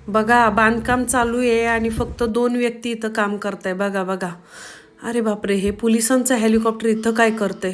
बघा बांधकाम चालू आहे आणि फक्त 2 व्यक्ती इथं काम करताय. बघा बघा. अरे बापरे, हे पोलिसांचं हेलिकॉप्टर इथं काय करतंय?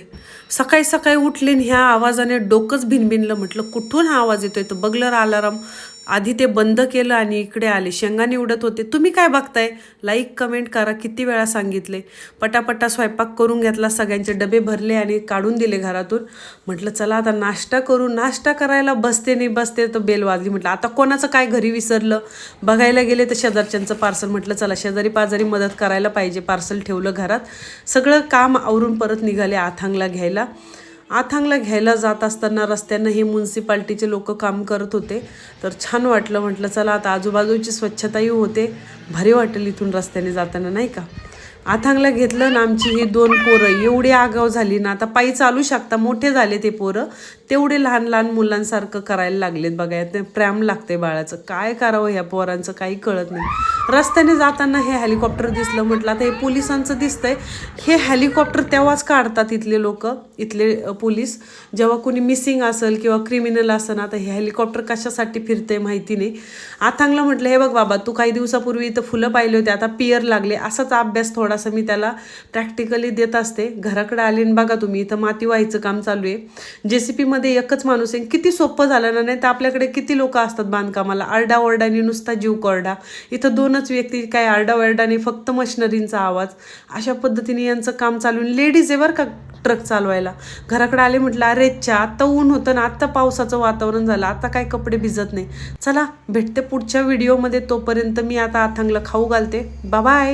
सकाळी सकाळी उठले आणि ह्या आवाजाने डोकंच भिनभिनलं. म्हटलं कुठून हा आवाज येतोय? तर बघलं अलाराम. आधी ते बंद केलं आणि इकडे आले. शेंगाने उडत होते. तुम्ही काय बघताय? लाईक कमेंट करा. किती वेळा सांगितले. पटापटा स्वयंपाक करून घेतला, सगळ्यांचे डबे भरले आणि काढून दिले घरातून. म्हटलं चला आता नाश्ता करू. नाश्ता करायला बसते नाही बसते तर बेल वाजली. म्हटलं आता कोणाचं काय घरी विसरलं. बघायला गेले तर शेजारच्यांचं पार्सल. म्हटलं चला शेजारी पाजारी मदत करायला पाहिजे. पार्सल ठेवलं घरात. सगळं काम आवरून परत निघाले आथांगला घ्यायला. आथांगला घ्यायला जात असताना रस्त्यानं हे म्युन्सिपाल्टीचे लोक काम करत होते. तर छान वाटलं. म्हटलं चला आता आजूबाजूची स्वच्छताही होते. भारी वाटेल इथून रस्त्याने जाताना, नाही का. आथांगला घेतलं ना. आमची ही 2 पोरं एवढी आगाव झाली ना. आता पायी चालू शकता, मोठे झाले ते पोरं, तेवढे लहान लहान मुलांसारखं करायला लागलेत. बघा ते प्रेम लागते बाळाचं. काय करावं ह्या पोरांचं काही कळत नाही. रस्त्याने जाताना हे हेलिकॉप्टर दिसलं. म्हटलं आता हे पोलिसांचं दिसतंय. हे हेलिकॉप्टर तेव्हाच काढतात इथले लोक, इथले पोलीस, जेव्हा कोणी मिसिंग असेल किंवा क्रिमिनल असेल ना. आता हे हेलिकॉप्टर कशासाठी फिरते माहिती नाही. आथांगला म्हटलं हे बघ बाबा, तू काही दिवसापूर्वी इथं फुलं पाहिले होते, आता पियर लागले. असाच अभ्यास थोडासा मी त्याला प्रॅक्टिकली देत असते. घराकडे आले आणि बघा तुम्ही इथं माती व्हायचं काम चालू आहे. JCP मध्ये एकच माणूस आहे. किती सोपं झालं ना. नाही तर आपल्याकडे किती लोक असतात बांधकामाला, आरडाओरडाने नुसता जीव कोरडा. इथं 2च व्यक्ती, काय आरडाओरडाने, फक्त मशिनरींचा आवाज. अशा पद्धतीने यांचं काम चालून. लेडीज आहे बरं का ट्रक चालवायला. घराकडे आले. म्हटलं अरे च्या, आत्ता ऊन होतं ना, आत्ता पावसाचं वातावरण झालं, आता काय कपडे भिजत नाही. चला भेटते पुढच्या व्हिडिओमध्ये. तोपर्यंत मी आता आथांगला खाऊ घालते. बाय.